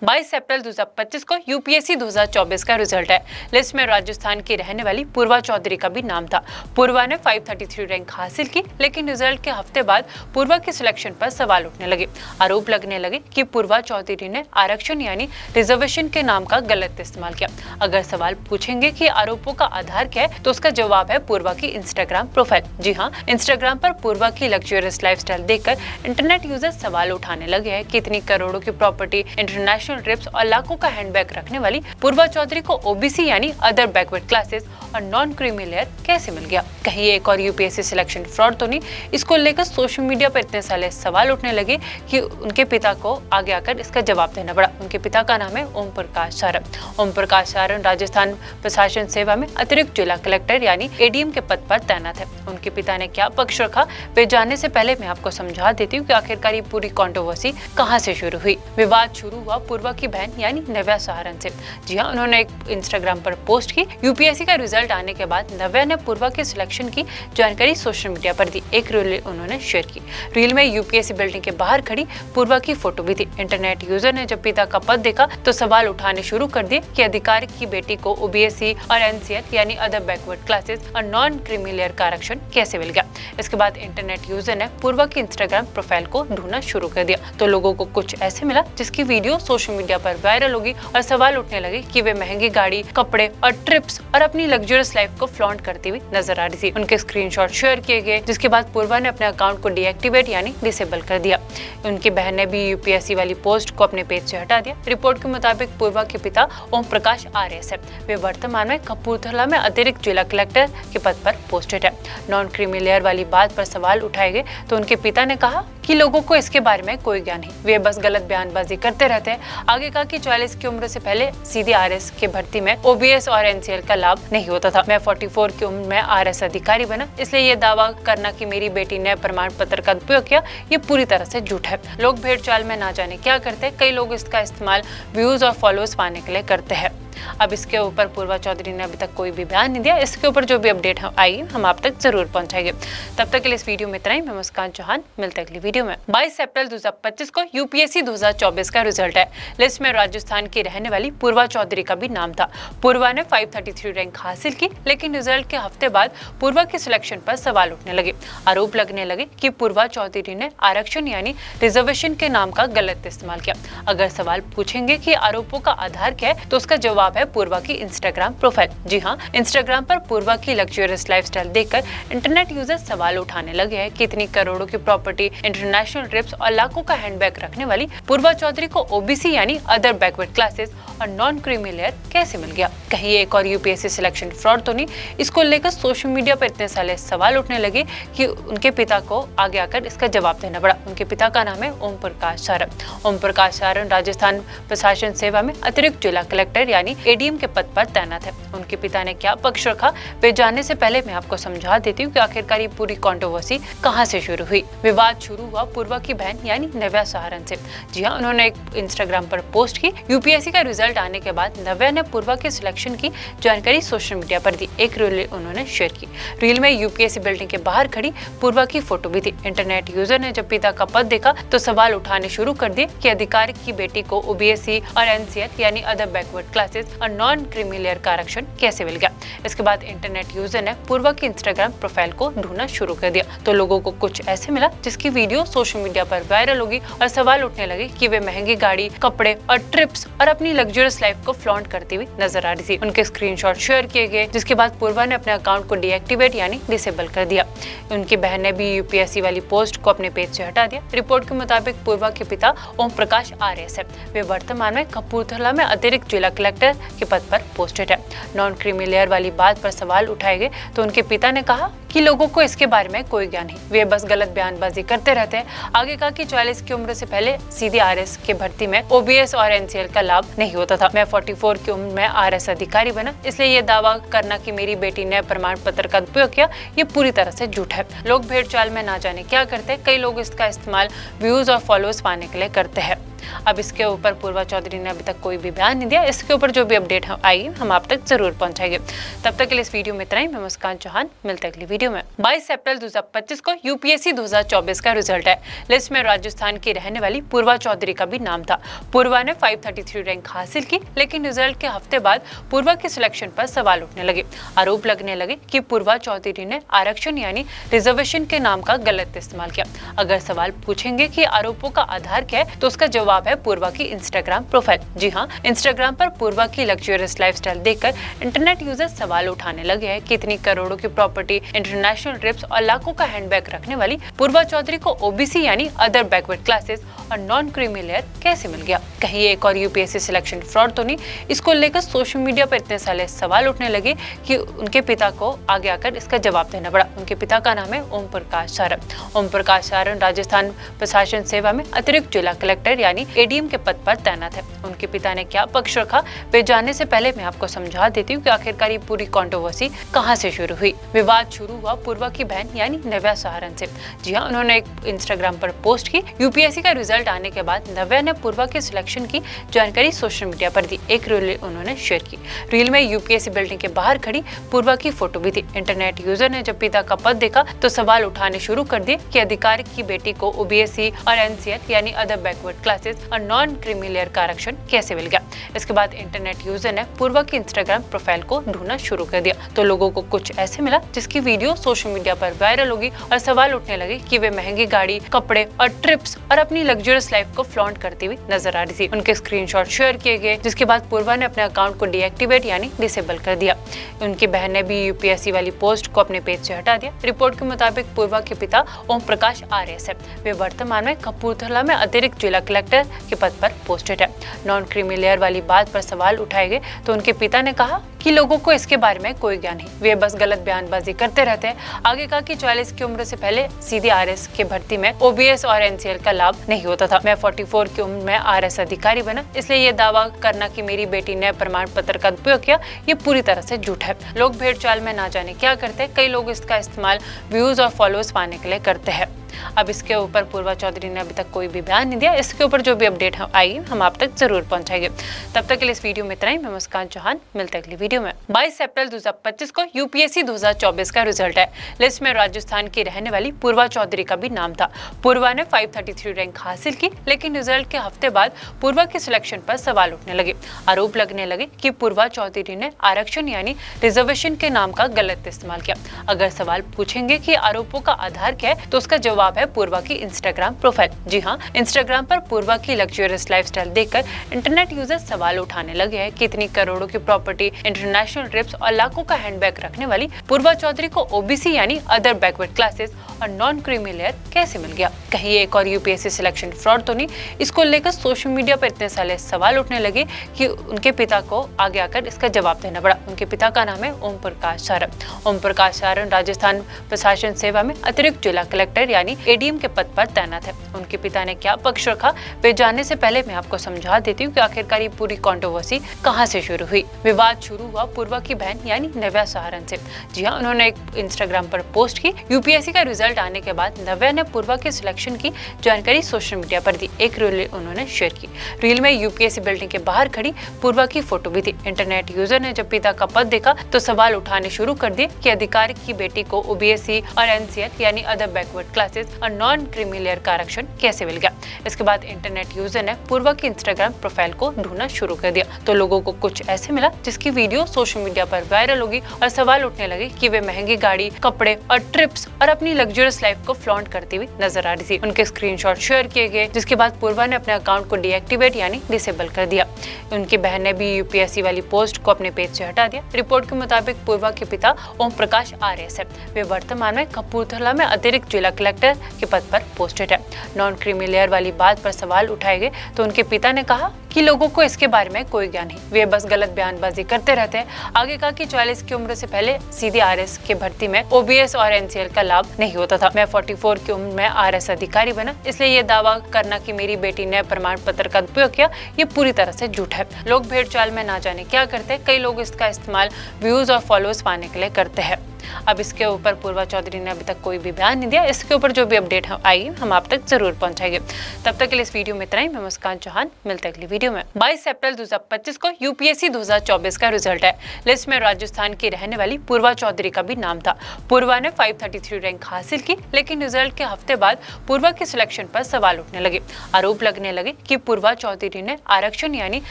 22 अप्रैल 2025 को यूपीएससी 2024 का रिजल्ट है। लिस्ट में राजस्थान की रहने वाली पूर्वा चौधरी का भी नाम था। पूर्वा ने 533 रैंक हासिल की, लेकिन रिजल्ट के हफ्ते बाद पूर्वा के सिलेक्शन पर सवाल उठने लगे। आरोप लगने लगे कि पूर्वा चौधरी ने आरक्षण यानी रिजर्वेशन के नाम का गलत इस्तेमाल किया। अगर सवाल पूछेंगे कि आरोपों का आधार क्या है, तो उसका जवाब है पूर्वा की इंस्टाग्राम प्रोफाइल। जी हाँ, इंस्टाग्राम पर पूर्वा की लग्जरियस लाइफस्टाइल देखकर इंटरनेट यूजर सवाल उठाने लगे हैं कि इतनी करोड़ों की प्रॉपर्टी, इंटरनेशनल ट्रिप्स और लाखों का हैंडबैग रखने वाली पूर्वा चौधरी को ओबीसी यानी अदर बैकवर्ड क्लासेस और नॉन क्रीमी लेयर कैसे मिल गया। कहीं एक और यूपीएससी सिलेक्शन फ्रॉड तो नहीं। इसको लेकर सोशल मीडिया पर इतने सारे सवाल उठने लगे कि उनके पिता को आगे आकर इसका जवाब देना पड़ा। उनके पिता का नाम है ओम प्रकाश सारन। ओम प्रकाश सारन राजस्थान प्रशासन सेवा में अतिरिक्त जिला कलेक्टर यानी एडीएम के पद पर तैनात है। उनके पिता ने क्या पक्ष रखा, वे जानने से पहले मैं आपको समझा देती हूँ कि आखिरकार ये पूरी कंट्रोवर्सी कहाँ से शुरू हुई। विवाद शुरू हुआ पूर्वा की बहन यानी नव्या सहारन से। जी हाँ, उन्होंने एक इंस्टाग्राम पर पोस्ट की। यूपीएससी का रिजल्ट आने के बाद नव्या ने पूर्वा के सिलेक्शन की जानकारी सोशल मीडिया पर दी। एक रील उन्होंने शेयर की। रील में यूपीएससी बिल्डिंग के बाहर खड़ी पूर्वा की फोटो भी थी। इंटरनेट यूजर ने जब पिता का पद देखा तो सवाल उठाने शुरू कर दिए कि अधिकारी की बेटी को ओबीसी और एनसीएल यानी अदर बैकवर्ड क्लासेस और नॉन क्रीमी लेयर का आरक्षण कैसे मिल गया। इसके बाद इंटरनेट यूजर ने पूर्वा की इंस्टाग्राम प्रोफाइल को ढूंढना शुरू कर दिया तो लोगों को कुछ ऐसे मिला जिसकी वीडियो सोशल मीडिया पर वायरल होगी और सवाल उठने लगे कि वे महंगी गाड़ी, कपड़े और ट्रिप्स और अपनी लग्जरियस लाइफ को फ्लॉन्ट करती हुई नजर आ रही थी। उनके स्क्रीनशॉट शेयर किए गए, जिसके बाद पूर्वा ने अपने अकाउंट को डीएक्टिवेट यानी डिसेबल कर दिया। उनकी बहन ने भी यूपीएससी वाली पोस्ट को अपने पेज से हटा दिया। रिपोर्ट के मुताबिक पूर्वा के पिता ओम प्रकाश आरएस है। वे वर्तमान में कपूरथला में अतिरिक्त जिला कलेक्टर के पद पर पोस्टेड है। नॉन क्रीमी लेयर वाली बात पर सवाल उठाए गए तो उनके पिता ने कहा कि लोगों को इसके बारे में कोई ज्ञान नहीं, वे बस गलत बयानबाजी करते रहते हैं। आगे कहा कि 40 की उम्र से पहले सीधे आरएस के भर्ती में ओबीएस और एनसीएल का लाभ नहीं होता था। मैं 44 की उम्र में आरएस अधिकारी बना, इसलिए ये दावा करना कि मेरी बेटी ने प्रमाण पत्र का उपयोग किया, ये पूरी तरह से झूठ है। लोग भेड़ चाल में ना जाने क्या करते हैं। कई लोग इसका इस्तेमाल व्यूज और फॉलोअर्स पाने के लिए करते हैं। अब इसके ऊपर पूर्वा चौधरी ने अभी तक कोई भी बयान नहीं दिया। इसके ऊपर जो भी अपडेट आएगी हम आप तक जरूर पहुंचाएंगे। तब तक के लिए इस वीडियो में इतना ही। मैं मुस्कान चौहान, मिलते अगली वीडियो में। 22 अप्रैल 2025 को यूपीएससी 2024 का रिजल्ट है। लिस्ट में राजस्थान की रहने वाली पूर्वा चौधरी का भी नाम था। पूर्वा ने 533 रैंक हासिल की, लेकिन रिजल्ट के हफ्ते बाद पूर्वा के सिलेक्शन पर सवाल उठने लगे। आरोप लगने लगे कि पूर्वा चौधरी ने आरक्षण यानी रिजर्वेशन के नाम का गलत इस्तेमाल किया। अगर सवाल पूछेंगे कि आरोपों का आधार क्या है, तो उसका जवाब है पूर्वा की इंस्टाग्राम प्रोफाइल। जी हाँ, इंस्टाग्राम पर पूर्वा की लग्जरियस लाइफस्टाइल देखकर इंटरनेट यूजर सवाल उठाने लगे हैं कि इतनी करोड़ों की प्रॉपर्टी, इंटरनेशनल ट्रिप्स और लाखों का हैंडबैग रखने वाली पूर्वा चौधरी को ओबीसी यानी अदर बैकवर्ड क्लासेस और नॉन क्रीमी लेयर कैसे मिल गया। कहीं एक और यूपीएससी सिलेक्शन फ्रॉड तो नहीं। इसको लेकर सोशल मीडिया पर इतने सारे सवाल उठने लगे कि उनके पिता को आगे आकर इसका जवाब देना पड़ा। उनके पिता का नाम है ओम प्रकाश सारन। ओम प्रकाश सारन राजस्थान प्रशासन सेवा में अतिरिक्त जिला कलेक्टर यानी एडीएम के पद पर तैनात है। उनके पिता ने क्या पक्ष रखा, वे जानने से पहले मैं आपको समझा देती हूँ कि आखिरकार ये पूरी कंट्रोवर्सी कहाँ से शुरू हुई। विवाद शुरू हुआ पूर्वा की बहन यानी नव्या सहारन से। जी हाँ, उन्होंने एक इंस्टाग्राम पर पोस्ट की। यूपीएससी का रिजल्ट आने के बाद नव्या ने पूर्वा के सिलेक्शन की जानकारी सोशल मीडिया पर दी। एक रील उन्होंने शेयर की। रील में यूपीएससी बिल्डिंग के बाहर खड़ी पूर्वा की फोटो भी थी। इंटरनेट यूजर ने जब पिता का पद देखा तो सवाल उठाने शुरू कर दिए कि अधिकारी की बेटी को ओबीसी और एनसीएल यानी अदर बैकवर्ड क्लासेस और नॉन क्रीमी लेयर का आरक्षण कैसे मिल गया। इसके बाद इंटरनेट यूजर ने पूर्वा की इंस्टाग्राम प्रोफाइल को ढूंढना शुरू कर दिया तो लोगों को कुछ ऐसे मिला जिसकी वीडियो सोशल मीडिया पर वायरल होगी और सवाल उठने लगे कि वे महंगी गाड़ी, कपड़े और ट्रिप्स और अपनी लग्जरियस लाइफ को फ्लॉन्ट करती हुई नजर आ रही थी। उनके स्क्रीनशॉट शेयर किए गए, जिसके बाद पूर्वा ने अपने अकाउंट को डीएक्टिवेट यानी डिसेबल कर दिया। उनकी बहन ने भी यूपीएससी वाली पोस्ट को अपने पेज से हटा दिया। रिपोर्ट के मुताबिक पूर्वा के पिता ओम प्रकाश आरएस है। वे वर्तमान में कपूरथला में अतिरिक्त जिला कलेक्टर के पद पर पोस्टेड है। नॉन क्रीमी लेयर वाली बात पर सवाल उठाए गए तो उनके पिता ने कहा कि लोगों को इसके बारे में कोई ज्ञान नहीं, वे बस गलत बयानबाजी करते रहते हैं। आगे कहा कि 40 की उम्र से पहले सीधे आरएस के भर्ती में ओबीएस और एनसीएल का लाभ नहीं होता था। मैं 44 की उम्र में आरएस अधिकारी बना, इसलिए ये दावा करना कि मेरी बेटी ने प्रमाण पत्र का उपयोग किया, ये पूरी तरह से झूठ है। लोग भेड़ चाल में ना जाने क्या करते हैं। कई लोग इसका इस्तेमाल व्यूज और फॉलोअर्स पाने के लिए करते हैं। अब इसके ऊपर पूर्वा चौधरी ने अभी तक कोई भी बयान नहीं दिया। इसके ऊपर जो भी अपडेट आएगी हम आप तक जरूर पहुंचाएंगे। तब तक के लिए इस वीडियो में इतना ही। मैं मुस्कान चौहान, मिलते हैं अगली वीडियो में। 22 अप्रैल 2025 को यूपीएससी 2024 का रिजल्ट है। लिस्ट में राजस्थान की रहने वाली पूर्वा चौधरी का भी नाम था। पूर्वा ने 533 रैंक हासिल की, लेकिन रिजल्ट के हफ्ते बाद पूर्वा के सिलेक्शन पर सवाल उठने लगे। आरोप लगने लगे कि पूर्वा चौधरी ने आरक्षण यानी रिजर्वेशन के नाम का गलत इस्तेमाल किया। अगर सवाल पूछेंगे कि आरोपों का आधार क्या है, तो उसका जवाब है पूर्वा की इंस्टाग्राम प्रोफाइल। जी हाँ, इंस्टाग्राम पर पूर्वा की लग्जरियस लाइफस्टाइल देखकर इंटरनेट यूजर सवाल उठाने लगे हैं कि इतनी करोड़ों की प्रॉपर्टी, इंटरनेशनल ट्रिप्स और लाखों का हैंडबैग रखने वाली पूर्वा चौधरी को ओबीसी यानी अदर बैकवर्ड क्लासेस और नॉन क्रीमी लेयर कैसे मिल गया? कहीं एक और यूपीएससी सिलेक्शन फ्रॉड तो नहीं? इसको लेकर सोशल मीडिया पर इतने सारे सवाल उठने लगे कि उनके पिता को आगे आकर इसका जवाब देना पड़ा। उनके पिता का नाम है ओम प्रकाश सारन। ओम प्रकाश सारन राजस्थान प्रशासन सेवा में अतिरिक्त जिला कलेक्टर यानी एडीएम के पद पर तैनात है। उनके पिता ने क्या पक्ष रखा, वे जानने से पहले मैं आपको समझा देती हूँ कि आखिरकार ये पूरी कंट्रोवर्सी कहाँ से शुरू हुई। विवाद शुरू हुआ पूर्वा की बहन यानी नव्या सहारन से। जी हाँ, उन्होंने एक इंस्टाग्राम पर पोस्ट की। यूपीएससी का रिजल्ट आने के बाद नव्या ने पूर्वा के सिलेक्शन की जानकारी सोशल मीडिया पर दी। एक रील उन्होंने शेयर की। रील में यूपीएससी बिल्डिंग के बाहर खड़ी पूर्वा की फोटो भी थी। इंटरनेट यूजर ने जब पिता का पद देखा तो सवाल उठाने शुरू कर दिए कि अधिकारी की बेटी को ओबीसी और एनसीएल यानी अदर बैकवर्ड क्लासेस और नॉन क्रीमी लेयर का आरक्षण कैसे मिल गया। इसके बाद इंटरनेट यूजर ने पूर्वा की इंस्टाग्राम प्रोफाइल को ढूंढना शुरू कर दिया तो लोगों को कुछ ऐसे मिला जिसकी वीडियो सोशल मीडिया पर वायरल होगी और सवाल उठने लगे कि वे महंगी गाड़ी, कपड़े और ट्रिप्स और अपनी लग्जरियस लाइफ को फ्लॉन्ट करती हुई नजर आ रही थी। उनके स्क्रीनशॉट शेयर किए गए, जिसके बाद पूर्वा ने अपने अकाउंट को डीएक्टिवेट यानी डिसेबल कर दिया। उनकी बहन ने भी यूपीएससी वाली पोस्ट को अपने पेज से हटा दिया। रिपोर्ट के मुताबिक पूर्वा के पिता ओम प्रकाश आरएस है। वे वर्तमान में कपूरथला में अतिरिक्त जिला कलेक्टर के पद पर पोस्टेड है। नॉन क्रीमी लेयर वाली बात पर सवाल उठाए गए तो उनके पिता ने कहा कि लोगों को इसके बारे में कोई ज्ञान नहीं, वे बस गलत बयानबाजी करते रहते हैं। आगे कहा कि 44 की उम्र से पहले सीधे आरएस के भर्ती में ओबीएस और एनसीएल का लाभ नहीं होता था। मैं 44 की उम्र में आरएस अधिकारी बना, इसलिए ये दावा करना कि मेरी बेटी ने प्रमाण पत्र का उपयोग किया, ये पूरी तरह से झूठ है। लोग भेड़ चाल में ना जाने क्या करते हैं, कई लोग इसका इस्तेमाल व्यूज और फॉलोअर्स पाने के लिए करते हैं। अब इसके ऊपर पूर्वा चौधरी ने अभी तक कोई भी बयान नहीं दिया। इसके ऊपर जो भी अपडेट आएगी हम आप तक जरूर पहुंचाएंगे। तब तक के लिए इस वीडियो में इतना ही। मैं मुस्कान चौहान, मिलते हैं अगली वीडियो में। 22 अप्रैल 2025 को यूपीएससी 2024 का रिजल्ट है। लिस्ट में राजस्थान की रहने वाली पूर्वा चौधरी का भी नाम था। पूर्वा ने 533 रैंक हासिल की, लेकिन रिजल्ट के हफ्ते बाद पूर्वा के सिलेक्शन पर सवाल उठने लगे। आरोप लगने लगे कि पूर्वा चौधरी ने आरक्षण यानी रिजर्वेशन के नाम का गलत इस्तेमाल किया। अगर सवाल पूछेंगे कि आरोपों का आधार क्या है, तो उसका जवाब है पूर्वा की इंस्टाग्राम प्रोफाइल। जी हाँ, इंस्टाग्राम पर पूर्वा की लग्जरियस लाइफस्टाइल देखकर इंटरनेट यूजर सवाल उठाने लगे हैं कि इतनी करोड़ों की प्रॉपर्टी, इंटरनेशनल ट्रिप्स और लाखों का हैंडबैग रखने वाली पूर्वा चौधरी को ओबीसी यानी अदर बैकवर्ड क्लासेस और नॉन क्रीमी लेयर कैसे मिल गया। कहीं एक और यूपीएससी सिलेक्शन फ्रॉड तो नहीं? इसको लेकर सोशल मीडिया पर इतने सारे सवाल उठने लगे कि उनके पिता को आगे आकर इसका जवाब देना पड़ा। उनके पिता का नाम है ओम प्रकाश सारन। ओम प्रकाश सारन राजस्थान प्रशासन सेवा में अतिरिक्त जिला कलेक्टर यानी एडीएम के पद पर तैनात है। उनके पिता ने क्या पक्ष रखा, वे जानने से पहले मैं आपको समझा देती हूँ कि आखिरकार ये पूरी कंट्रोवर्सी कहाँ से शुरू हुई। विवाद शुरू हुआ पूर्वा की बहन यानी नव्या सहारन से। जी हाँ, उन्होंने एक इंस्टाग्राम पर पोस्ट की। यूपीएससी का रिजल्ट आने के बाद नव्या ने पूर्वा के सिलेक्शन की जानकारी सोशल मीडिया पर दी। एक रील उन्होंने शेयर की। रील में यूपीएससी बिल्डिंग के बाहर खड़ी पूर्वा की फोटो भी थी। इंटरनेट यूजर ने जब पिता का पद देखा तो सवाल उठाने शुरू कर दिए कि अधिकारी की बेटी को ओबीसी और एनसीएल यानी अदर बैकवर्ड क्लासेस और नॉन क्रीमी लेयर का आरक्षण कैसे मिल गया। इसके बाद इंटरनेट यूजर ने पूर्वा की इंस्टाग्राम प्रोफाइल को ढूंढना शुरू कर दिया तो लोगों को कुछ ऐसे मिला जिसकी वीडियो सोशल मीडिया पर वायरल होगी और सवाल उठने लगे कि वे महंगी गाड़ी, कपड़े और ट्रिप्स और अपनी लग्जरियस लाइफ को फ्लॉन्ट करती हुई नजर आ रही थी। उनके स्क्रीनशॉट शेयर किए गए, जिसके बाद पूर्वा ने अपने अकाउंट को डीएक्टिवेट यानी डिसेबल कर दिया। उनकी बहन ने भी यूपीएससी वाली पोस्ट को अपने पेज से हटा दिया। रिपोर्ट के मुताबिक पूर्वा के पिता ओम प्रकाश आरएस है। वे वर्तमान में कपूरथला में अतिरिक्त जिला कलेक्टर के पद पर पोस्टेड है। नॉन क्रीमी लेयर वाली बात पर सवाल उठाए गए तो उनके पिता ने कहा कि लोगों को इसके बारे में कोई ज्ञान नहीं, वे बस गलत बयानबाजी करते रहते हैं। आगे कहा कि 44 की उम्र से पहले सीधे आरएस के भर्ती में ओबीएस और एनसीएल का लाभ नहीं होता था। मैं 44 की उम्र में आरएस अधिकारी बना, इसलिए ये दावा करना कि मेरी बेटी ने प्रमाण पत्र का उपयोग किया, ये पूरी तरह से झूठ है। लोग भेड़ चाल में ना जाने क्या करते हैं, कई लोग इसका इस्तेमाल व्यूज और फॉलोअर्स पाने के लिए करते हैं। अब इसके ऊपर पूर्वा चौधरी ने अभी तक कोई भी बयान नहीं दिया। इसके ऊपर जो भी अपडेट आई हम आप तक जरूर पहुंचाएंगे। तब तक के लिए इस वीडियो में इतना ही। मैं मुस्कान चौहान, मिलते हैं अगली वीडियो में। 22 अप्रैल 2025 को यूपीएससी 2024 का रिजल्ट है। लिस्ट में राजस्थान की रहने वाली पूर्वा चौधरी का भी नाम था। पूर्वा ने 533 रैंक हासिल की, लेकिन रिजल्ट के हफ्ते बाद पूर्वा के सिलेक्शन पर सवाल उठने लगे। आरोप लगने लगे कि पूर्वा चौधरी ने आरक्षण यानी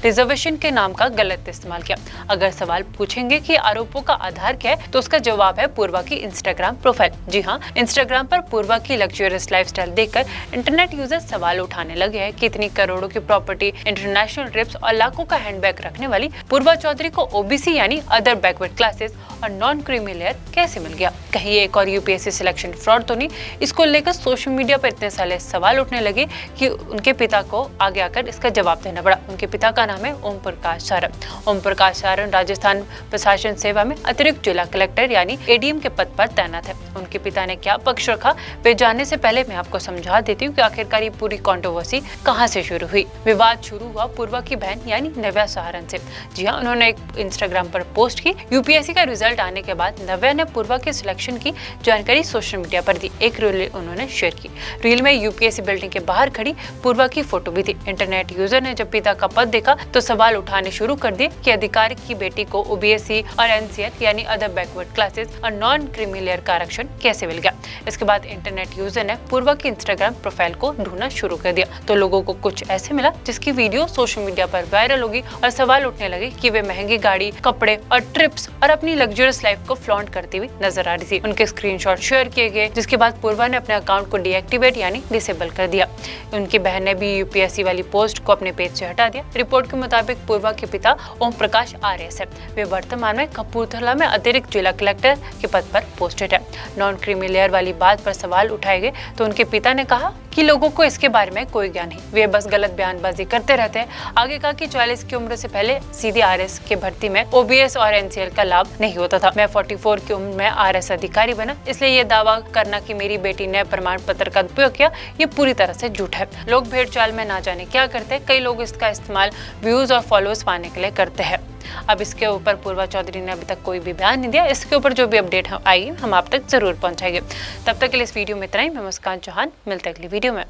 रिजर्वेशन के नाम का गलत इस्तेमाल किया। अगर सवाल पूछेंगे कि आरोपों का आधार क्या है, तो उसका जवाब है पूर्वा की इंस्टाग्राम प्रोफाइल। जी हाँ, इंस्टाग्राम पर पूर्वा की लग्जरियस लाइफस्टाइल देखकर इंटरनेट यूजर सवाल उठाने लगे हैं कि इतनी करोड़ों की प्रॉपर्टी, इंटरनेशनल ट्रिप्स और लाखों का हैंडबैग रखने वाली पूर्वा चौधरी को ओबीसी यानी अदर बैकवर्ड क्लासेस और नॉन क्रीमी लेयर कैसे मिल गया। कहीं एक और यूपीएससी सिलेक्शन फ्रॉड तो नहीं। इसको लेकर सोशल मीडिया पर इतने सारे सवाल उठने लगे कि उनके पिता को आगे आकर इसका जवाब देना पड़ा। उनके पिता का नाम है ओम प्रकाश सारण। ओम प्रकाश सारण राजस्थान प्रशासन सेवा में अतिरिक्त जिला कलेक्टर यानी एडीएम के पद पर तैनात है। उनके पिता ने क्या पक्ष रखा, वे जानने से पहले मैं आपको समझा देती हूँ कि आखिरकार ये पूरी कंट्रोवर्सी कहाँ से शुरू हुई। विवाद शुरू हुआ पूर्वा की बहन यानी नव्या सहारण से। जी हाँ, उन्होंने एक इंस्टाग्राम पर पोस्ट की। यूपीएससी का रिजल्ट आने के बाद नव्या ने पूर्वा के सिलेक्शन की जानकारी सोशल मीडिया पर दी। एक रील उन्होंने शेयर की। रील में यूपीएससी बिल्डिंग के बाहर खड़ी पूर्वा की फोटो भी थी। इंटरनेट यूजर ने जब पिता का पद देखा तो सवाल उठाने शुरू कर दिए कि अधिकारी की बेटी को ओबीसी और एनसीएल यानी अदर बैकवर्ड क्लासेस और नॉन क्रीमी लेयर का आरक्षण कैसे मिल गया। इसके बाद इंटरनेट यूजर ने पूर्वा की इंस्टाग्राम प्रोफाइल को ढूंढना शुरू कर दिया तो लोगों को कुछ ऐसे मिला जिसकी वीडियो सोशल मीडिया पर वायरल होगी और सवाल उठने लगे कि वे महंगी गाड़ी, कपड़े और ट्रिप्स और अपनी लग्जरियस लाइफ को फ्लॉन्ट करती हुई नजर आ रही थी। उनके स्क्रीनशॉट शेयर किए गए, जिसके बाद पूर्वा ने अपने अकाउंट को डीएक्टिवेट यानी डिसेबल कर दिया। उनकी बहन ने भी यूपीएससी वाली पोस्ट को अपने पेज से हटा दिया। रिपोर्ट के मुताबिक पूर्वा के पिता ओम प्रकाश आर्यस है। वे वर्तमान में कपूरथला में अतिरिक्त जिला कलेक्टर के पद पर पोस्टेड है। नॉन क्रीमी लेयर वाली बात पर सवाल उठाए गए तो उनके पिता ने कहा कि लोगों को इसके बारे में कोई ज्ञान नहीं, वे बस गलत बयानबाजी करते रहते हैं। आगे कहा कि 40 की उम्र से पहले सीधे आरएस के भर्ती में ओबीएस और एनसीएल का लाभ नहीं होता था। मैं 44 की उम्र में आरएस अधिकारी बना, इसलिए ये दावा करना कि मेरी बेटी ने प्रमाण पत्र का उपयोग किया, ये पूरी तरह से झूठ है। लोग भेड़ चाल में ना जाने क्या करते हैं। कई लोग इसका इस्तेमाल व्यूज और फॉलोअर्स पाने के लिए करते हैं। अब इसके ऊपर पूर्वा चौधरी ने अभी तक कोई भी बयान नहीं दिया। इसके ऊपर जो भी अपडेट आई हम आप तक जरूर पहुंचाएंगे। तब तक के लिए इस वीडियो में इतना ही। मैं मुस्कान चौहान, मिलते हैं अगली वीडियो में।